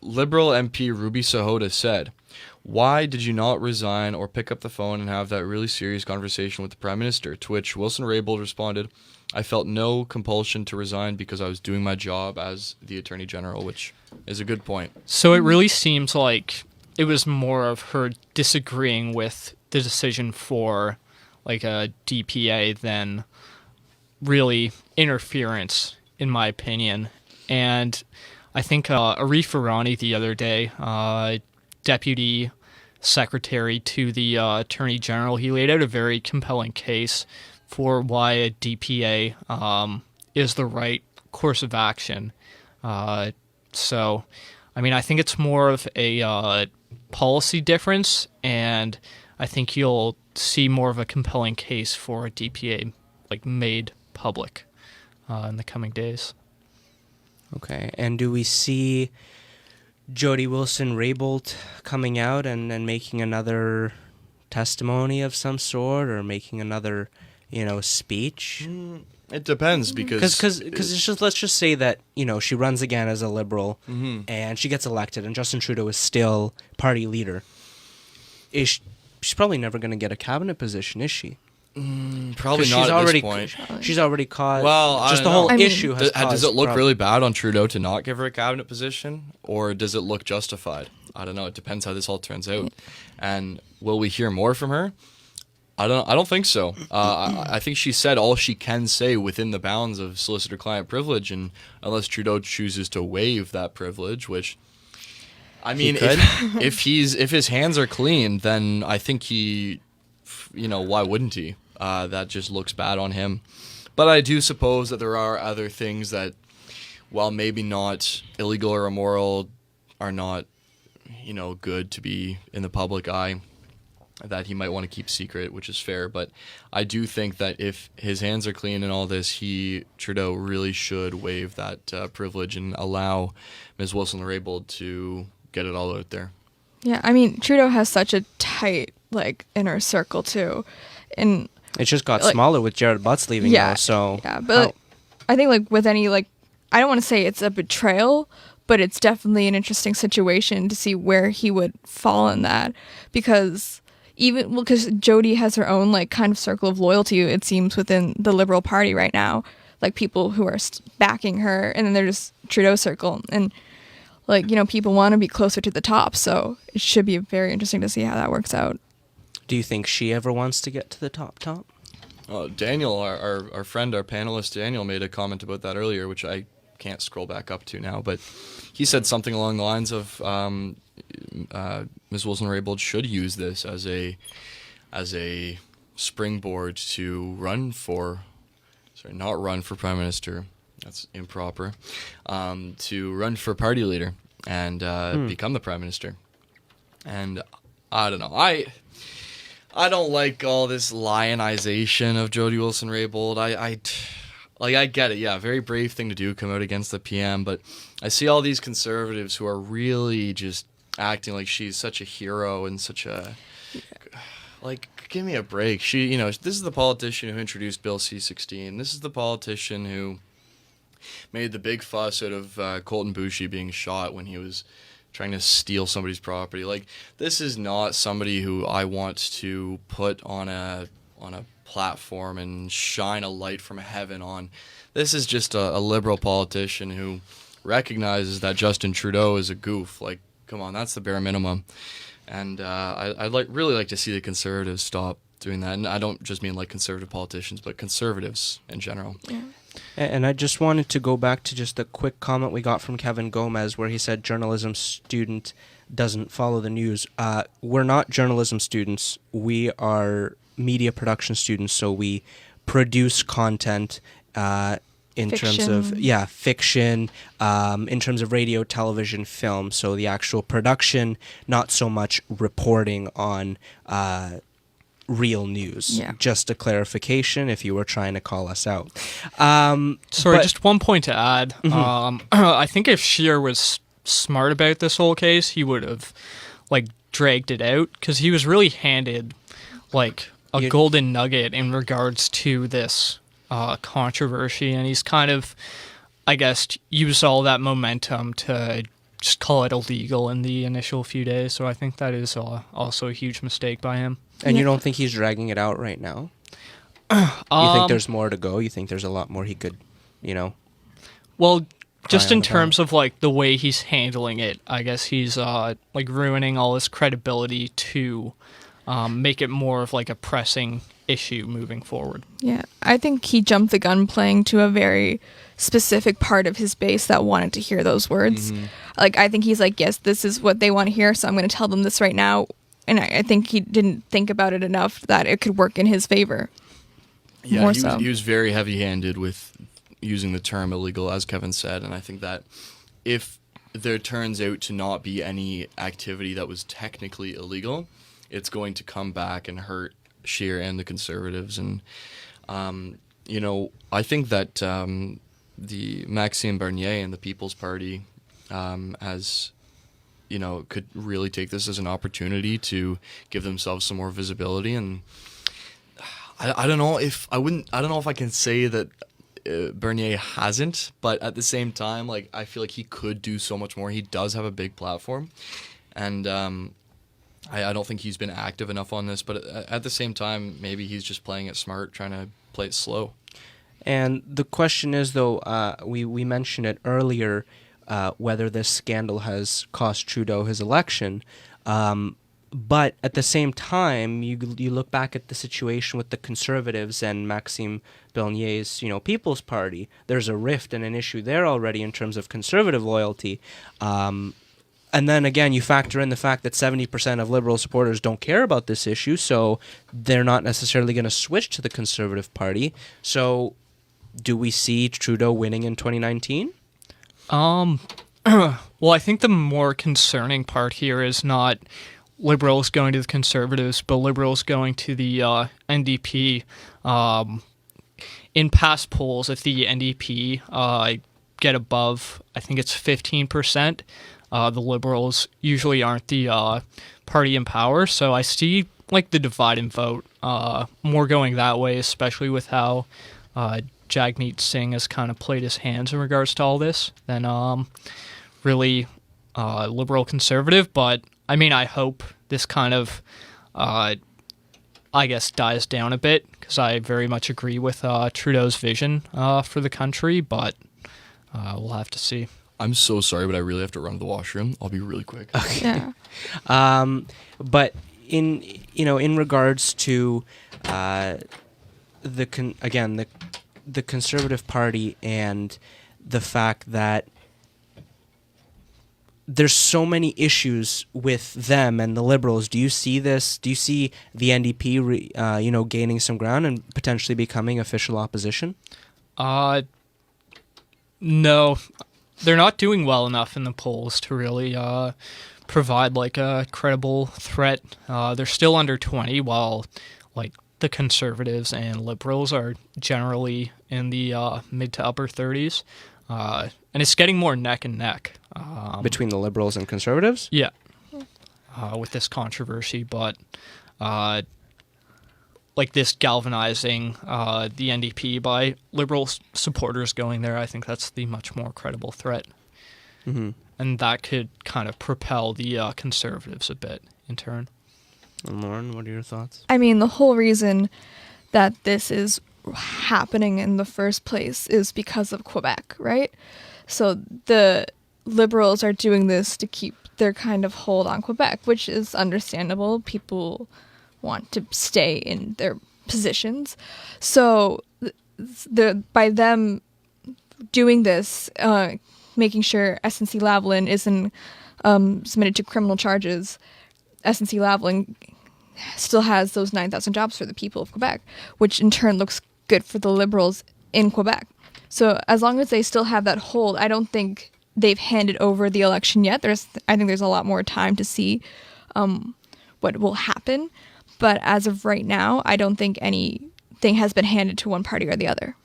Liberal MP Ruby Sahota said, "Why did you not resign or pick up the phone and have that really serious conversation with the Prime Minister?" To which Wilson-Raybould responded, "I felt no compulsion to resign because I was doing my job as the Attorney General," which is a good point. So it really seems like it was more of her disagreeing with the decision for like a DPA than really interference, in my opinion. And I think Arif Irani the other day, Deputy Secretary to the Attorney General, he laid out a very compelling case for why a DPA is the right course of action. So, I mean, I think it's more of a policy difference, and I think you'll see more of a compelling case for a DPA made public in the coming days. Okay, and do we see Jody Wilson-Raybould coming out and making another testimony of some sort, or making another speech? It depends, because it's just, let's just say that she runs again as a Liberal, and she gets elected, and Justin Trudeau is still party leader. She's probably never going to get a cabinet position, is she? Probably She's not at already, this point. she's already caused. Well, I just don't the whole know. I mean, issue has Does it caused look prob- really bad on Trudeau to not give her a cabinet position, or does it look justified? I don't know. It depends how this all turns out. And will we hear more from her? I don't think so. I think she said all she can say within the bounds of solicitor-client privilege, and unless Trudeau chooses to waive that privilege, which, I mean, could. if his hands are clean, then I think he, why wouldn't he? That just looks bad on him. But I do suppose that there are other things that, while maybe not illegal or immoral, are not, good to be in the public eye, that he might want to keep secret, which is fair. But I do think that if his hands are clean in all this, Trudeau really should waive that privilege and allow Ms. Wilson-Raybould to get it all out there. Yeah, I mean, Trudeau has such a tight, inner circle, too. And It just got smaller with Jared Butts leaving. yeah, though, so yeah, but I think with any I don't want to say it's a betrayal, but it's definitely an interesting situation to see where he would fall in that, because because Jody has her own kind of circle of loyalty, it seems, within the Liberal Party right now, people who are backing her, and then there's Trudeau circle, and people want to be closer to the top, so it should be very interesting to see how that works out. do you think she ever wants to get to the top? Daniel, our friend, our panelist Daniel, made a comment about that earlier, which I can't scroll back up to now, but he said something along the lines of Ms. Wilson-Raybould should use this as a springboard to not run for Prime Minister, that's improper, to run for party leader and become the Prime Minister. And I don't know, I don't like all this lionization of Jody Wilson-Raybould. I get it, yeah, very brave thing to do, come out against the PM, but I see all these conservatives who are really just acting like she's such a hero and such a, give me a break. She, this is the politician who introduced Bill C-16. This is the politician who made the big fuss out of Colton Boushie being shot when he was trying to steal somebody's property. This is not somebody who I want to put on a platform and shine a light from heaven on. This is just a liberal politician who recognizes that Justin Trudeau is a goof. Come on, that's the bare minimum. And I'd really like to see the Conservatives stop doing that. And I don't just mean conservative politicians, but conservatives in general. Yeah. And I just wanted to go back to just a quick comment we got from Kevin Gomez where he said journalism student doesn't follow the news. We're not journalism students. We are media production students, so we produce content in terms of fiction, in terms of radio, television, film. So the actual production, not so much reporting on real news. Yeah. Just a clarification if you were trying to call us out. Sorry, just one point to add. I think if Scheer was smart about this whole case, he would have dragged it out, because he was really handed a golden nugget in regards to this controversy, and he's kind of, I guess, used all that momentum to just call it illegal in the initial few days. So I think that is also a huge mistake by him. And you don't think he's dragging it out right now? You think there's more to go? You think there's a lot more he could, Well, just in about? terms of the way he's handling it, I guess he's ruining all his credibility to make it more of a pressing issue moving forward. Yeah, I think he jumped the gun playing to a very specific part of his base that wanted to hear those words. I think he's yes, this is what they want to hear, so I'm going to tell them this right now. And I think he didn't think about it enough that it could work in his favor. Yeah, he was very heavy-handed with using the term illegal, as Kevin said, and I think that if there turns out to not be any activity that was technically illegal, it's going to come back and hurt Scheer and the Conservatives. And, I think that the Maxime Bernier and the People's Party could really take this as an opportunity to give themselves some more visibility. And I don't know if I can say that Bernier hasn't, but at the same time, I feel like he could do so much more. He does have a big platform, and I don't think he's been active enough on this, but at the same time, maybe he's just playing it smart, trying to play it slow. And the question is, though, we mentioned it earlier, whether this scandal has cost Trudeau his election. But at the same time, you look back at the situation with the Conservatives and Maxime Bernier's, People's Party. There's a rift and an issue there already in terms of Conservative loyalty. And then again, you factor in the fact that 70% of Liberal supporters don't care about this issue, so they're not necessarily going to switch to the Conservative Party. So do we see Trudeau winning in 2019? Well, I think the more concerning part here is not Liberals going to the Conservatives, but Liberals going to the NDP. In past polls, if the NDP get above, I think it's 15%, the Liberals usually aren't the party in power. So I see the divide and vote more going that way, especially with how Jagmeet Singh has kind of played his hands in regards to all this, than really liberal conservative. But I mean, I hope this kind of dies down a bit, because I very much agree with Trudeau's vision for the country, but we'll have to see. I'm so sorry, but I really have to run to the washroom. I'll be really quick. Okay. Yeah. But in regards to the Conservative Party and the fact that there's so many issues with them and the Liberals, do you see this? Do you see the NDP, gaining some ground and potentially becoming official opposition? No. They're not doing well enough in the polls to really provide a credible threat. They're still under 20, while the Conservatives and Liberals are generally in the mid to upper 30s. And it's getting more neck and neck. Between the Liberals and Conservatives? Yeah. With this controversy, but this galvanizing the NDP by Liberal supporters going there, I think that's the much more credible threat. Mm-hmm. And that could kind of propel the Conservatives a bit in turn. And Lauren, what are your thoughts? I mean, the whole reason that this is happening in the first place is because of Quebec, right? So the Liberals are doing this to keep their kind of hold on Quebec, which is understandable. People want to stay in their positions. So by them doing this, making sure SNC-Lavalin isn't submitted to criminal charges, SNC-Lavalin still has those 9,000 jobs for the people of Quebec, which in turn looks good for the Liberals in Quebec. So as long as they still have that hold, I don't think they've handed over the election yet. I think there's a lot more time to see what will happen. But as of right now, I don't think anything has been handed to one party or the other.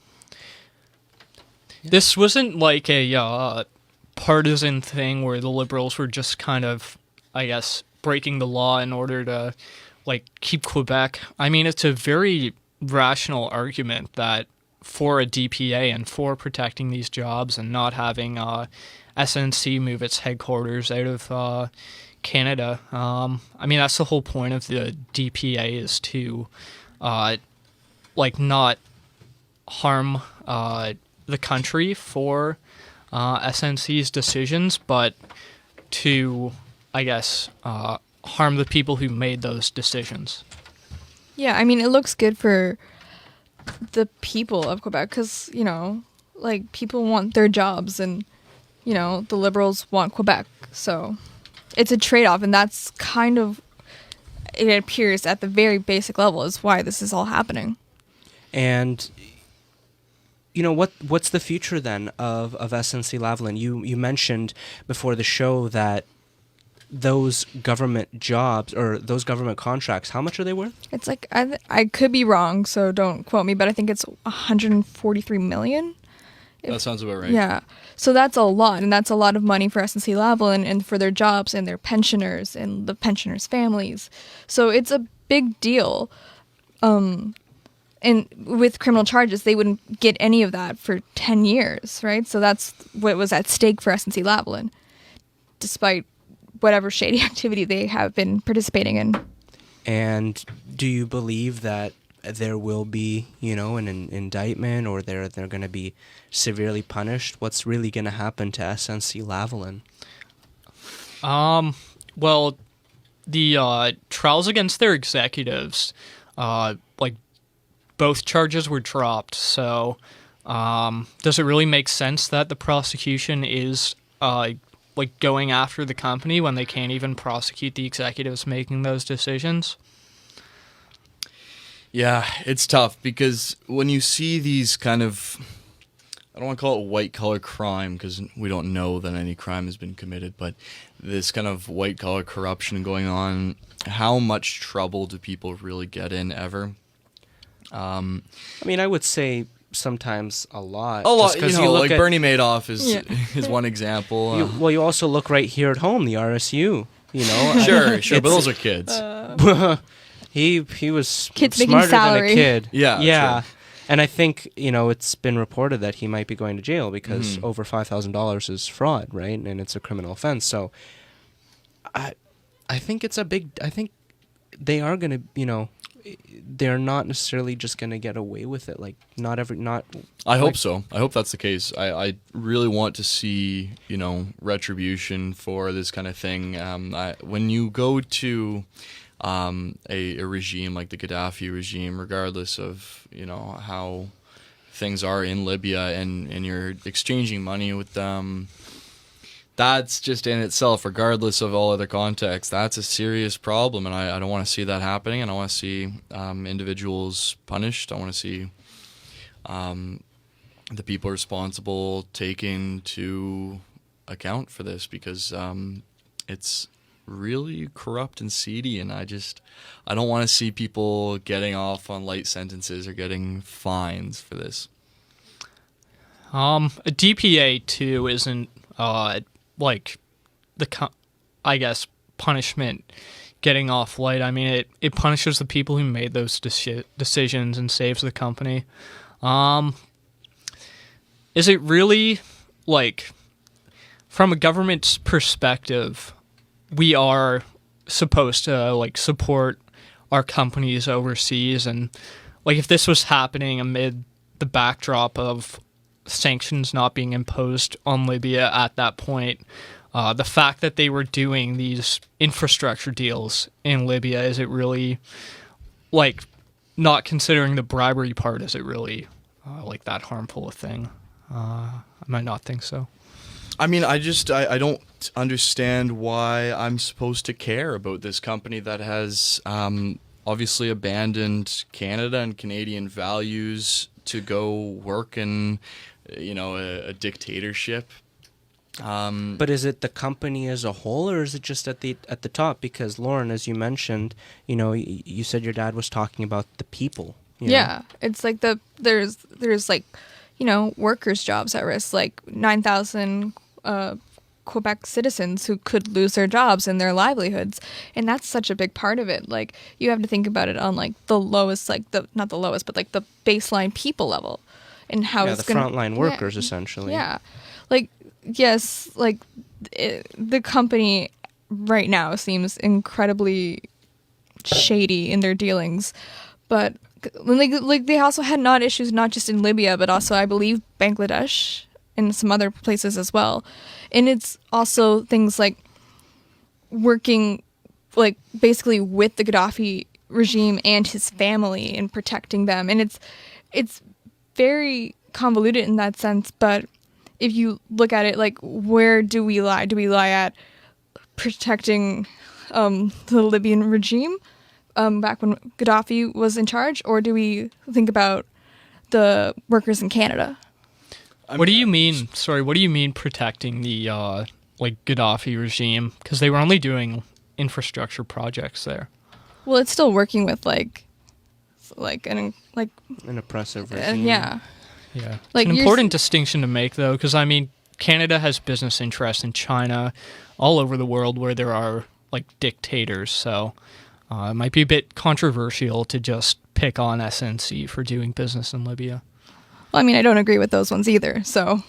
This wasn't a partisan thing where the Liberals were just kind of, breaking the law in order to keep Quebec. I mean, it's a very rational argument that for a DPA and for protecting these jobs and not having SNC move its headquarters out of Canada. I mean, that's the whole point of the DPA, is to not harm the country for SNC's decisions, but to harm the people who made those decisions. Yeah, I mean, it looks good for the people of Quebec because, people want their jobs and, the Liberals want Quebec. So it's a trade-off, and that's kind of, it appears at the very basic level, is why this is all happening. And, what's the future then of SNC-Lavalin? You mentioned before the show that those government jobs or those government contracts, how much are they worth? It's I could be wrong, so don't quote me, but I think it's $143 million. That sounds about right. Yeah. So that's a lot, and that's a lot of money for SNC-Lavalin and for their jobs and their pensioners and the pensioners' families. So it's a big deal. And with criminal charges, they wouldn't get any of that for 10 years, right? So that's what was at stake for SNC-Lavalin, despite whatever shady activity they have been participating in. And do you believe that there will be, an indictment, or they're going to be severely punished? What's really going to happen to SNC-Lavalin? Well, the trials against their executives, both charges were dropped. So, does it really make sense that the prosecution is going after the company when they can't even prosecute the executives making those decisions? Yeah, it's tough because when you see these kind of, I don't want to call it white-collar crime because we don't know that any crime has been committed, but this kind of white-collar corruption going on, how much trouble do people really get in ever? I would say sometimes a lot. A lot, Just 'cause like Bernie Madoff is one example. You also look right here at home, the RSU, Sure, but those are kids. He was Kids making smarter than salary. a kid. Yeah. True. And I think, it's been reported that he might be going to jail because over $5,000 is fraud, right? And it's a criminal offense. So I think I think they are going to, they're not necessarily just going to get away with it. Like, I hope so. I hope that's the case. I really want to see, retribution for this kind of thing. When you go to a regime like the Gaddafi regime, regardless of, how things are in Libya, and you're exchanging money with them, that's just in itself, regardless of all other contexts, that's a serious problem, and I don't want to see that happening. And I want to see individuals punished. I want to see the people responsible taken to account for this, because it's really corrupt and seedy, and I don't want to see people getting off on light sentences or getting fines for this. A DPA too isn't punishment getting off light. I mean, it punishes the people who made those decisions and saves the company. Is it really, from a government's perspective, we are supposed to support our companies overseas, and if this was happening amid the backdrop of sanctions not being imposed on Libya at that point, the fact that they were doing these infrastructure deals in Libya, is it really not considering the bribery part, is it really that harmful a thing? I might not think so. I mean, I don't understand why I'm supposed to care about this company that has obviously abandoned Canada and Canadian values to go work in, a dictatorship. But is it the company as a whole, or is it just at the top? Because Lauren, as you mentioned, you said your dad was talking about the people. Yeah, it's there's workers' jobs at risk, 9,000 Quebec citizens who could lose their jobs and their livelihoods, and that's such a big part of it. You have to think about it on the lowest, not the lowest, but the baseline people level, and how it's the frontline workers essentially. Yeah, yes, the company right now seems incredibly shady in their dealings, but they also had issues not just in Libya, but also I believe Bangladesh and some other places as well. And it's also things working basically with the Gaddafi regime and his family and protecting them. And it's very convoluted in that sense, but if you look at it, where do we lie? Do we lie at protecting the Libyan regime back when Gaddafi was in charge, or do we think about the workers in Canada? What do you mean? Sorry, what do you mean protecting the Gaddafi regime? Because they were only doing infrastructure projects there. Well, it's still working with an oppressive regime. Yeah. Yeah. It's an important distinction to make, though, because Canada has business interests in China, all over the world where there are dictators. So it might be a bit controversial to just pick on SNC for doing business in Libya. Well, I don't agree with those ones either. So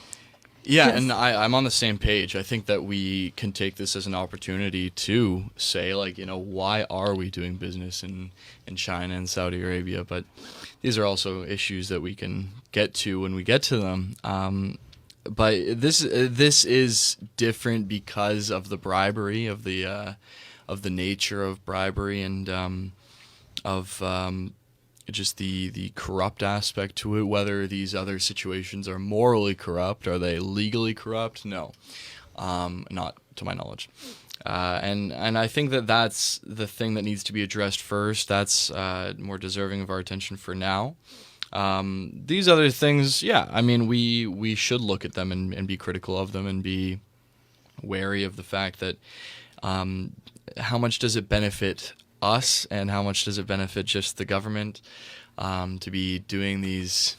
Yeah, Yes. and I'm on the same page. I think that we can take this as an opportunity to say, like, why are we doing business in China and Saudi Arabia? But these are also issues that we can get to when we get to them. But this is different because of the bribery, of the nature of bribery, and of just the corrupt aspect to it. Whether these other situations are morally corrupt, are they legally corrupt? No, not to my knowledge. And I think that that's the thing that needs to be addressed first. That's more deserving of our attention for now. These other things, yeah, I mean, we should look at them and be critical of them and be wary of the fact that how much does it benefit us and how much does it benefit just the government to be doing these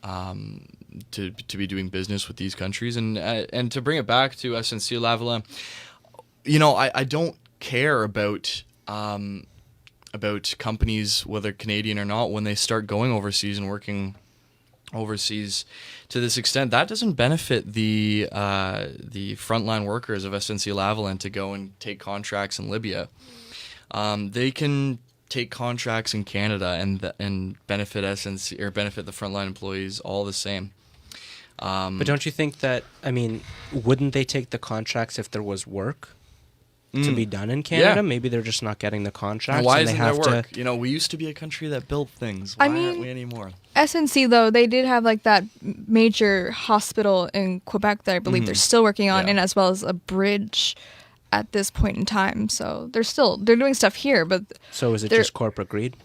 to be doing business with these countries, and to bring it back to SNC-Lavalin, I don't care about companies, whether Canadian or not, when they start going overseas and working overseas to this extent. That doesn't benefit the frontline workers of SNC-Lavalin to go and take contracts in Libya. They can take contracts in Canada and benefit SNC or benefit the frontline employees all the same. But don't you think that, I mean, wouldn't they take the contracts if there was work to be done in Canada? Yeah. Maybe they're just not getting the contracts. Why and they isn't there have work? to. We used to be a country that built things. Why aren't we anymore? SNC, though, they did have like that major hospital in Quebec that I believe they're still working on, Yeah. and as well as a bridge at this point in time. So they're doing stuff here, but So is it they're- just corporate greed?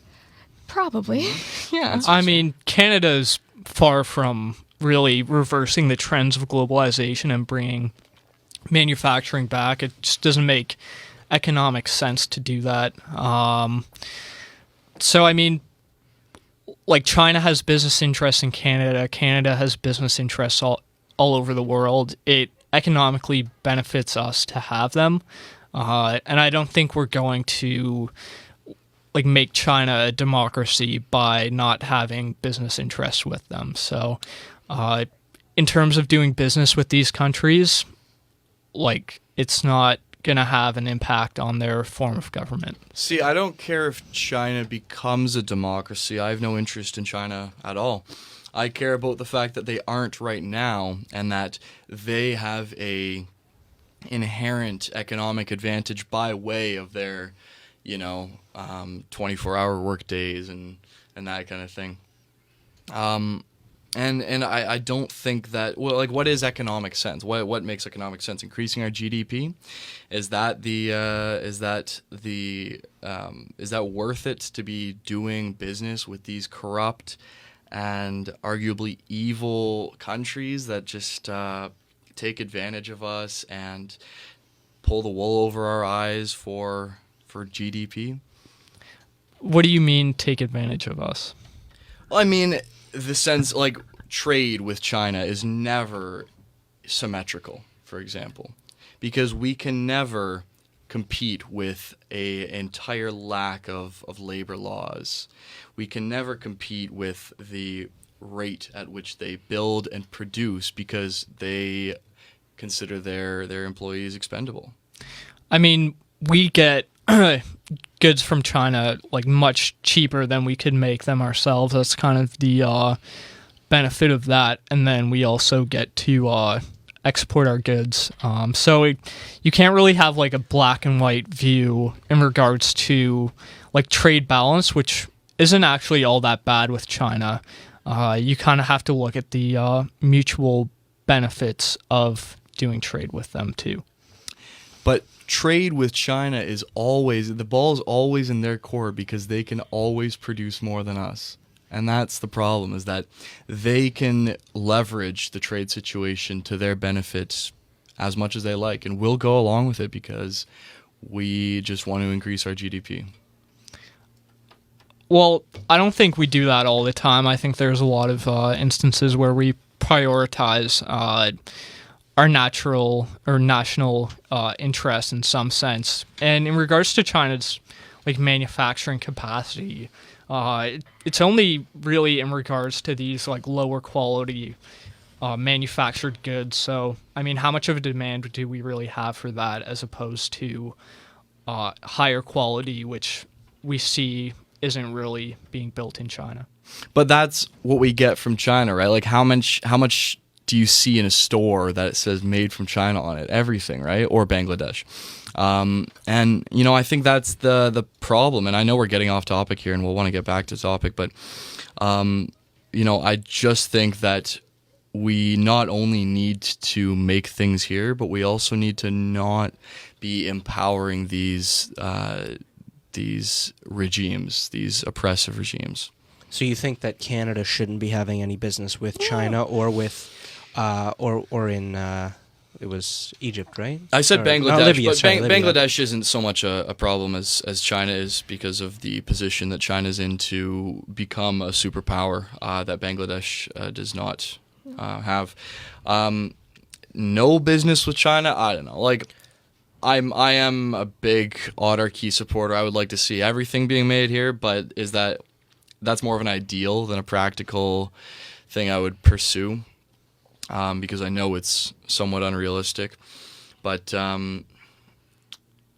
probably, yeah. I mean, Canada's far from really reversing the trends of globalization and bringing manufacturing back. It just doesn't make economic sense to do that. So, I mean, like, China has business interests in Canada. Canada has business interests all over the world. It economically benefits us to have them. And I don't think we're going to like make China a democracy by not having business interests with them. So in terms of doing business with these countries, like, it's not going to have an impact on their form of government. See, I don't care if China becomes a democracy. I have no interest in China at all. I care about the fact that they aren't right now, and that they have a inherent economic advantage by way of their, 24-hour work days and that kind of thing. And I don't think that, well, like, what is economic sense? What makes economic sense? Increasing our GDP? Is that worth it to be doing business with these corrupt and arguably evil countries that just take advantage of us and pull the wool over our eyes for GDP? What do you mean, take advantage of us? Well, I mean, the sense, like, trade with China is never symmetrical, for example, because we can never compete with an entire lack of labor laws. We can never compete with the rate at which they build and produce because they consider their employees expendable. I mean, we get goods from China like much cheaper than we could make them ourselves. That's kind of the benefit of that. And then we also get to export our goods. So you can't really have like a black and white view in regards to like trade balance, which isn't actually all that bad with China. You kind of have to look at the mutual benefits of doing trade with them too. But trade with China is always, the ball is always in their court because they can always produce more than us. And that's the problem, is that they can leverage the trade situation to their benefit as much as they like. And we'll go along with it because we just want to increase our GDP. Well, I don't think we do that all the time. I think there's a lot of instances where we prioritize our natural or national interests in some sense. And in regards to China's like manufacturing capacity, it's only really in regards to these like lower quality manufactured goods. So, I mean, how much of a demand do we really have for that as opposed to higher quality, which we see isn't really being built in China? But that's what we get from China, right? Like how much do you see in a store that it says made from China on it? Everything, right? Or Bangladesh. And I think that's the problem. And I know we're getting off topic here and we'll want to get back to topic, but I just think that we not only need to make things here, but we also need to not be empowering these regimes, these oppressive regimes. So you think that Canada shouldn't be having any business with China or with or in it was Egypt, right? I said Bangladesh, no, Libya, but sorry, Libya. Bangladesh isn't so much a problem as China is because of the position that China's in to become a superpower that Bangladesh does not have. No business with China. I don't know. Like, I am a big autarky supporter. I would like to see everything being made here, but that's more of an ideal than a practical thing I would pursue. Because I know it's somewhat unrealistic. But, I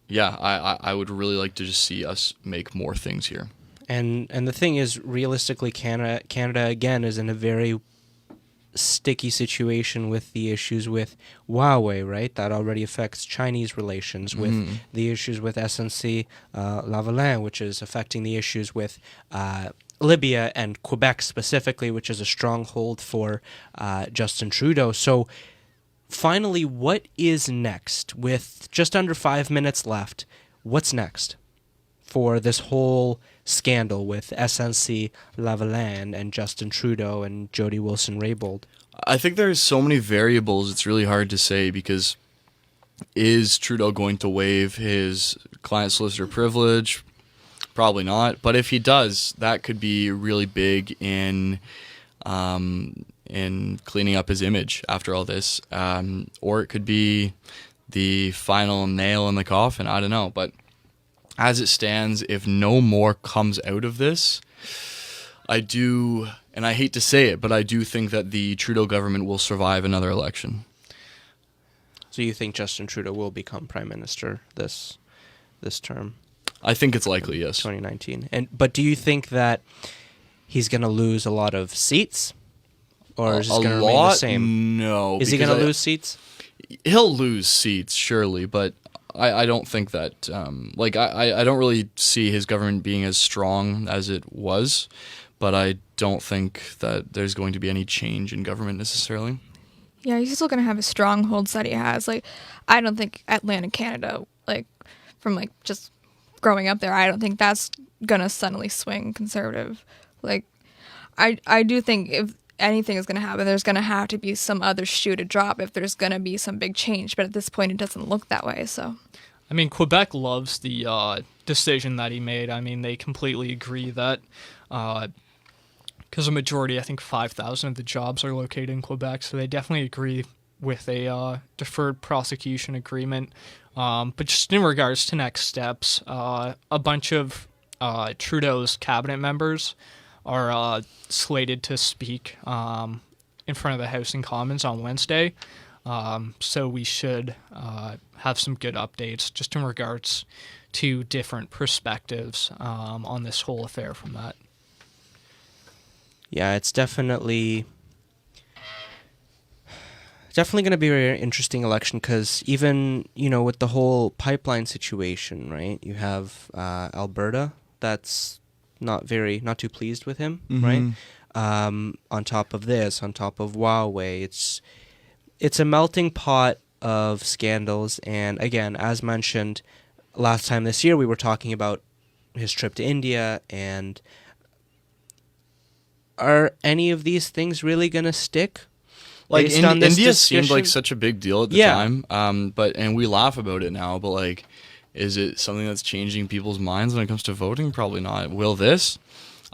would really like to just see us make more things here. And the thing is, realistically, Canada again is in a very sticky situation with the issues with Huawei, right? That already affects Chinese relations, with the issues with SNC-Lavalin, which is affecting the issues with Libya and Quebec specifically, which is a stronghold for Justin Trudeau. So finally, what is next? With just under 5 minutes left, what's next for this whole scandal with SNC-Lavalin and Justin Trudeau and Jody Wilson-Raybould? I think there's so many variables, it's really hard to say, because is Trudeau going to waive his client solicitor privilege? Probably not. But if he does, that could be really big in cleaning up his image after all this. Or it could be the final nail in the coffin. I don't know. But as it stands, if no more comes out of this, I do, and I hate to say it, but I do think that the Trudeau government will survive another election. So you think Justin Trudeau will become Prime Minister this term? I think it's likely, yes. 2019. But do you think that he's going to lose a lot of seats? Or is it going to remain the same? No. Is he going to lose seats? He'll lose seats, surely, but I don't think that... I don't really see his government being as strong as it was, but I don't think that there's going to be any change in government necessarily. Yeah, he's still going to have his strongholds that he has. Like, I don't think Atlantic Canada, from just growing up there, I don't think that's gonna suddenly swing conservative. Like, I do think if anything is gonna happen, there's gonna have to be some other shoe to drop if there's gonna be some big change. But at this point, it doesn't look that way. So, I mean, Quebec loves the decision that he made. I mean, they completely agree that because a majority, I think 5,000 of the jobs are located in Quebec, so they definitely agree with a deferred prosecution agreement. But just in regards to next steps, a bunch of Trudeau's cabinet members are slated to speak in front of the House and Commons on Wednesday. So we should have some good updates just in regards to different perspectives on this whole affair from that. Yeah, it's definitely going to be a very interesting election because even, with the whole pipeline situation, right? You have Alberta that's not too pleased with him, right? On top of this, on top of Huawei, it's a melting pot of scandals. And again, as mentioned, last time this year we were talking about his trip to India, and are any of these things really going to stick? Like, India seemed like discussion? such a big deal at the time, and we laugh about it now, but is it something that's changing people's minds when it comes to voting? Probably not. Will this?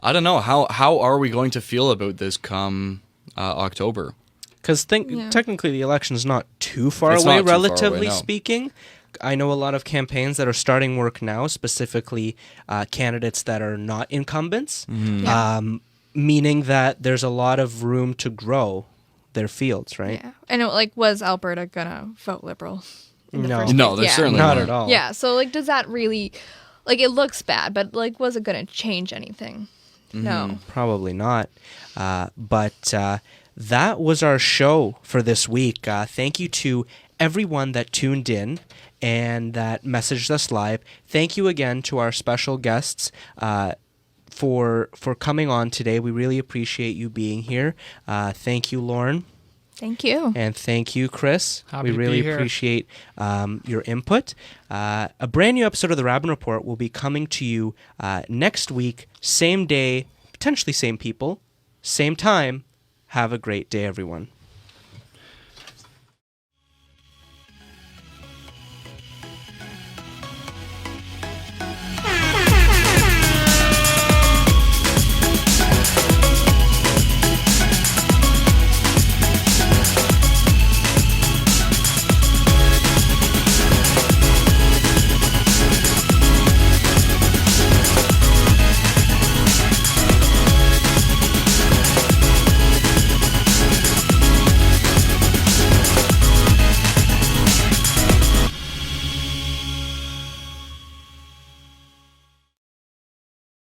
I don't know. How are we going to feel about this come October? Because technically the election is not too far It's away, not too far away, relatively no. speaking. I know a lot of campaigns that are starting work now, specifically candidates that are not incumbents, meaning that there's a lot of room to grow their fields, right? Yeah. And was Alberta gonna vote Liberal? In the No. first No, place? they're Yeah. certainly Not at all. Yeah. So does that really, it looks bad, but was it gonna change anything? No. Probably not. But that was our show for this week. Thank you to everyone that tuned in and that messaged us live. Thank you again to our special guests for coming on today. We really appreciate you being here. Thank you, Lauren. Thank you. And thank you, Chris. Happy we to really be here. appreciate your input. A brand new episode of the Raben Report will be coming to you next week, same day, potentially same people, same time. Have a great day, everyone.